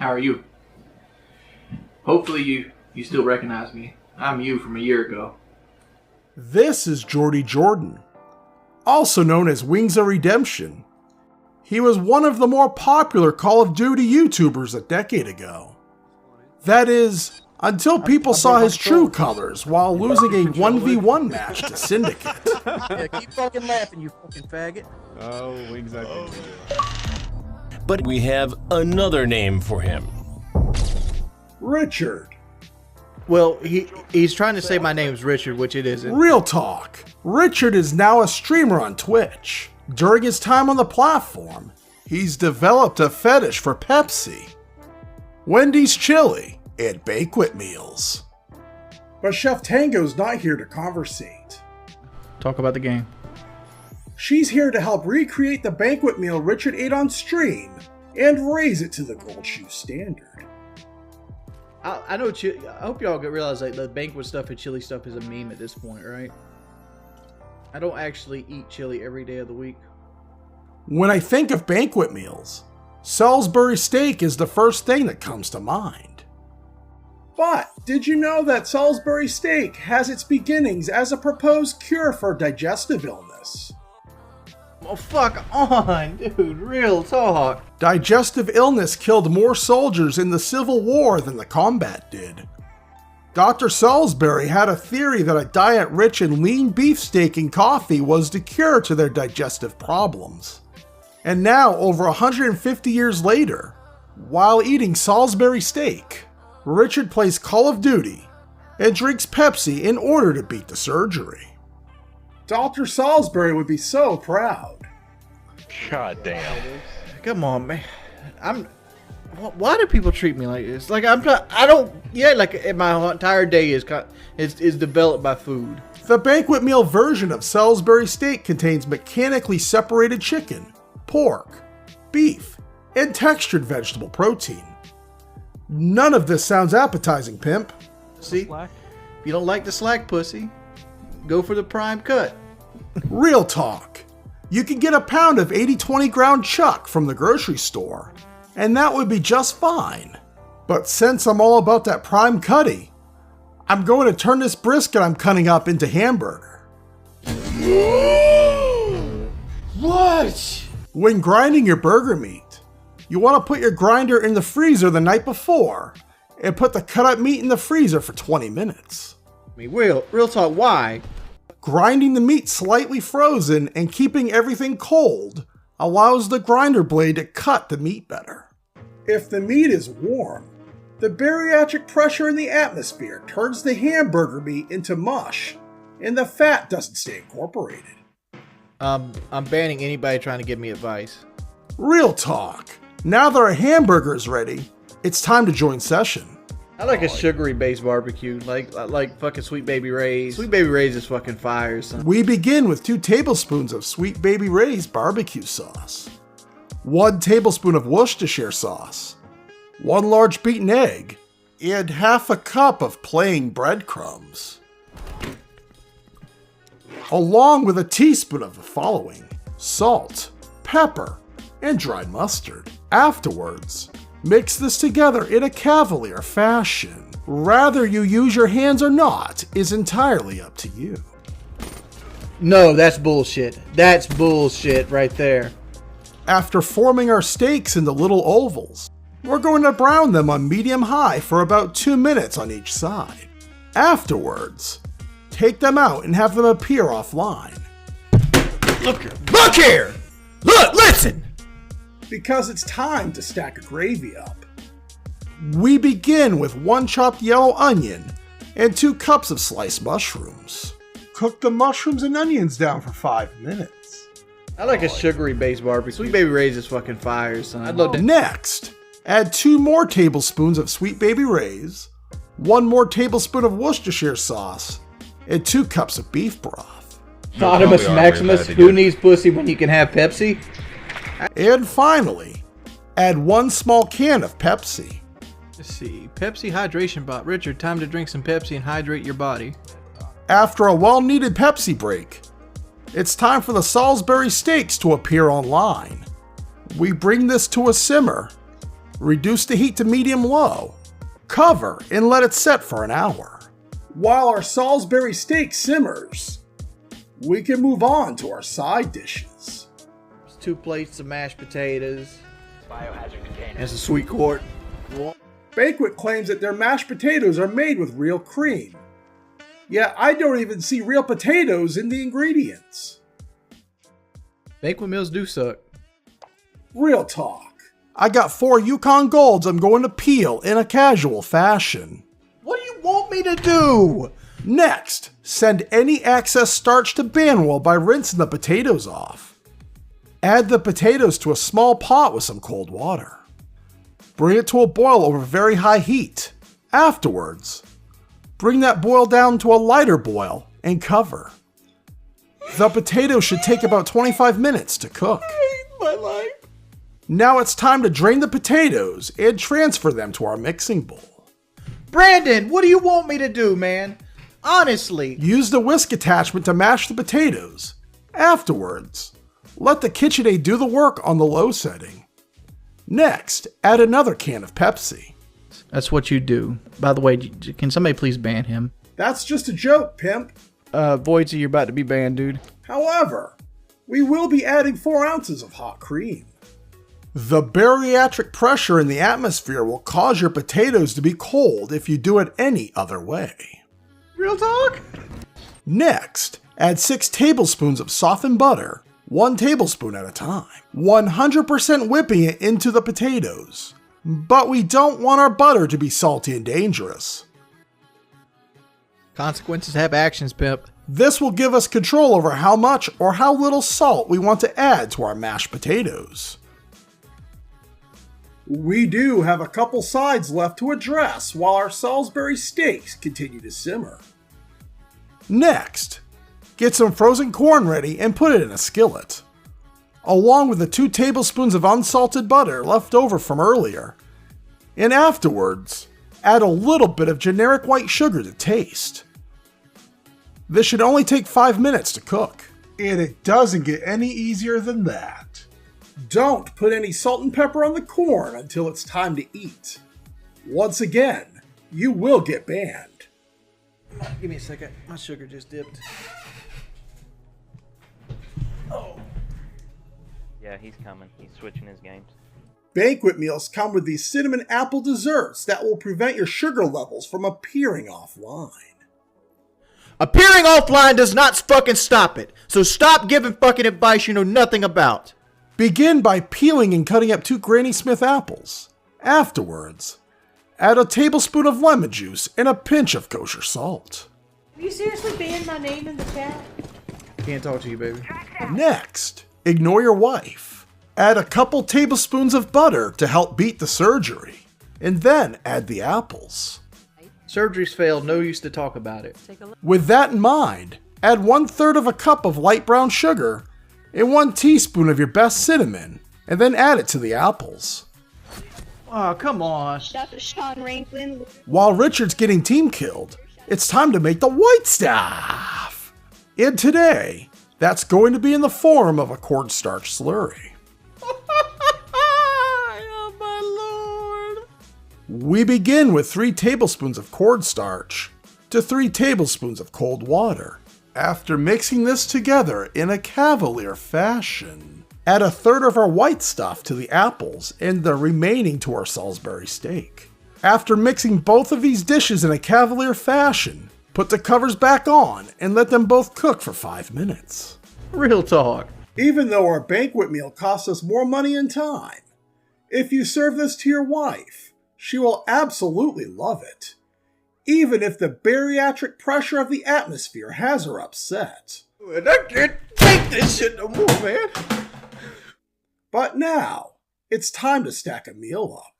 How are you? Hopefully you still recognize me. I'm you from a year ago. This is Jordy Jordan, also known as WingsofRedemption. He was one of the more popular Call of Duty YouTubers a decade ago. That is, until people saw his true colors while losing a 1v1 match to Syndicate. Yeah, keep fucking laughing, you fucking faggot. Oh, WingsofRedemption. But we have another name for him. Richard. Well, he's trying to say my name's Richard, which it isn't. Real talk. Richard is now a streamer on Twitch. During his time on the platform, he's developed a fetish for Pepsi, Wendy's chili, and Banquet meals. But Chef Tango's not here to conversate. Talk about the game. She's here to help recreate the Banquet meal Richard ate on stream and raise it to the Gold Shoe standard. I know. I hope y'all realize that the Banquet stuff and chili stuff is a meme at this point, right? I don't actually eat chili every day of the week. When I think of Banquet meals, Salisbury steak is the first thing that comes to mind. But did you know that Salisbury steak has its beginnings as a proposed cure for digestive illness? Oh, fuck on, dude. Real talk. Digestive illness killed more soldiers in the Civil War than the combat did. Dr. Salisbury had a theory that a diet rich in lean beefsteak and coffee was the cure to their digestive problems. And now, over 150 years later, while eating Salisbury steak, Richard plays Call of Duty and drinks Pepsi in order to beat the surgery. Dr. Salisbury would be so proud. God damn. Come on, man. Why do people treat me like this? Like like my entire day is developed by food. The Banquet meal version of Salisbury steak contains mechanically separated chicken, pork, beef, and textured vegetable protein. None of this sounds appetizing, pimp. See? If you don't like the slack pussy, go for the prime cut. Real talk. You can get a pound of 80/20 ground chuck from the grocery store, and that would be just fine. But since I'm all about that prime cutty, I'm going to turn this brisket I'm cutting up into hamburger. What? When grinding your burger meat, you want to put your grinder in the freezer the night before and put the cut up meat in the freezer for 20 minutes. I mean, real talk, why? Grinding the meat slightly frozen and keeping everything cold allows the grinder blade to cut the meat better. If the meat is warm, the bariatric pressure in the atmosphere turns the hamburger meat into mush, and the fat doesn't stay incorporated. I'm banning anybody trying to give me advice. Real talk. Now that our hamburger is ready, it's time to join session. I like a sugary based barbecue, like fucking Sweet Baby Ray's. Sweet Baby Ray's is fucking fire, son. We begin with 2 tablespoons of Sweet Baby Ray's barbecue sauce, 1 tablespoon of Worcestershire sauce, 1 large beaten egg, and half a cup of plain breadcrumbs, along with a teaspoon of the following: salt, pepper, and dried mustard. Afterwards, mix this together in a cavalier fashion. Whether you use your hands or not is entirely up to you. No, that's bullshit. That's bullshit right there. After forming our steaks into little ovals, we're going to brown them on medium-high for about 2 minutes on each side. Afterwards, take them out and have them appear offline. Look here! Look, listen! Because it's time to stack a gravy up. We begin with 1 chopped yellow onion and 2 cups of sliced mushrooms. Cook the mushrooms and onions down for 5 minutes. I like a sugary based barbecue. Sweet Baby Ray's is fucking fire, son. I'd love to. Next, add 2 more tablespoons of Sweet Baby Ray's, 1 more tablespoon of Worcestershire sauce, and 2 cups of beef broth. Autonomous Maximus, who needs pussy when you can have Pepsi? And finally, add 1 small can of Pepsi. Let's see. Pepsi hydration bot. Richard, time to drink some Pepsi and hydrate your body. After a well-needed Pepsi break, it's time for the Salisbury steaks to appear online. We bring this to a simmer Reduce the heat to medium-low. Cover and let it set for an hour. While our Salisbury steak simmers, we can move on to our side dishes. There's 2 plates of mashed potatoes. There's a sweet quart. Banquet claims that their mashed potatoes are made with real cream. Yet I don't even see real potatoes in the ingredients. Banquet meals do suck. Real talk. I got 4 Yukon Golds I'm going to peel in a casual fashion. What do you want me to do? Next, send any excess starch to Banwell by rinsing the potatoes off. Add the potatoes to a small pot with some cold water. Bring it to a boil over very high heat. Afterwards, bring that boil down to a lighter boil and cover. The potatoes should take about 25 minutes to cook. I hate my life. Now it's time to drain the potatoes and transfer them to our mixing bowl. Brandon, what do you want me to do, man? Honestly. Use the whisk attachment to mash the potatoes. Afterwards, let the KitchenAid do the work on the low setting. Next, add another can of Pepsi. That's what you do. By the way, can somebody please ban him? That's just a joke, pimp. Voidsy, you're about to be banned, dude. However, we will be adding 4 ounces of hot cream. The bariatric pressure in the atmosphere will cause your potatoes to be cold if you do it any other way. Real talk? Next, add 6 tablespoons of softened butter, 1 tablespoon at a time, 100% whipping it into the potatoes. But we don't want our butter to be salty and dangerous. Consequences have actions, pimp. This will give us control over how much or how little salt we want to add to our mashed potatoes. We do have a couple sides left to address while our Salisbury steaks continue to simmer. Next, get some frozen corn ready and put it in a skillet, along with the 2 tablespoons of unsalted butter left over from earlier. And afterwards, add a little bit of generic white sugar to taste. This should only take 5 minutes to cook. And it doesn't get any easier than that. Don't put any salt and pepper on the corn until it's time to eat. Once again, you will get banned. Give me a second. My sugar just dipped. Oh. Yeah, he's coming. He's switching his games. Banquet meals come with these cinnamon apple desserts that will prevent your sugar levels from appearing offline. Appearing offline does not fucking stop it. So stop giving fucking advice you know nothing about. Begin by peeling and cutting up 2 Granny Smith apples. Afterwards, add a tablespoon of lemon juice and a pinch of kosher salt. Have you seriously banned my name in the chat? Can't talk to you, baby. Next, ignore your wife. Add a couple tablespoons of butter to help beat the surgery. And then add the apples. Surgery's failed. No use to talk about it. With that in mind, add 1/3 of a cup of light brown sugar and 1 teaspoon of your best cinnamon, and then add it to the apples. Oh, come on. Dr. Sean Ranklin. While Richard's getting team killed, it's time to make the white stuff. And today, that's going to be in the form of a cornstarch slurry. Oh, my lord. We begin with 3 tablespoons of cornstarch to 3 tablespoons of cold water. After mixing this together in a cavalier fashion, add 1/3 of our white stuff to the apples and the remaining to our Salisbury steak. After mixing both of these dishes in a cavalier fashion, put the covers back on and let them both cook for 5 minutes. Real talk. Even though our banquet meal costs us more money and time, if you serve this to your wife, she will absolutely love it. Even if the bariatric pressure of the atmosphere has her upset. I can't take this shit no more, man. But now, it's time to stack a meal up.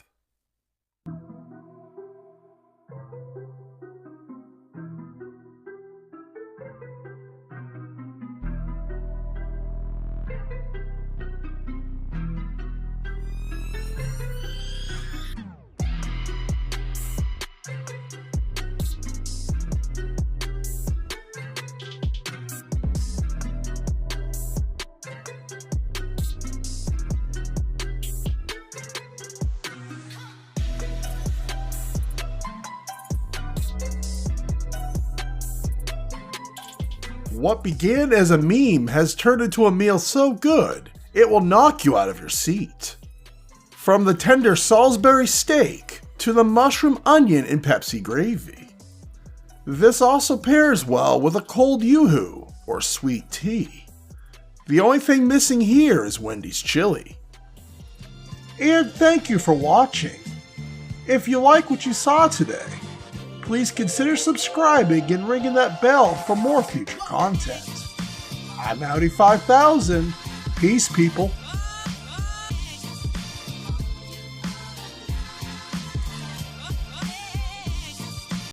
What began as a meme has turned into a meal so good, it will knock you out of your seat. From the tender Salisbury steak to the mushroom onion in Pepsi gravy. This also pairs well with a cold yoo-hoo or sweet tea. The only thing missing here is Wendy's chili. And thank you for watching. If you like what you saw today, please consider subscribing and ringing that bell for more future content. I'm Howdy 5000. Peace, people.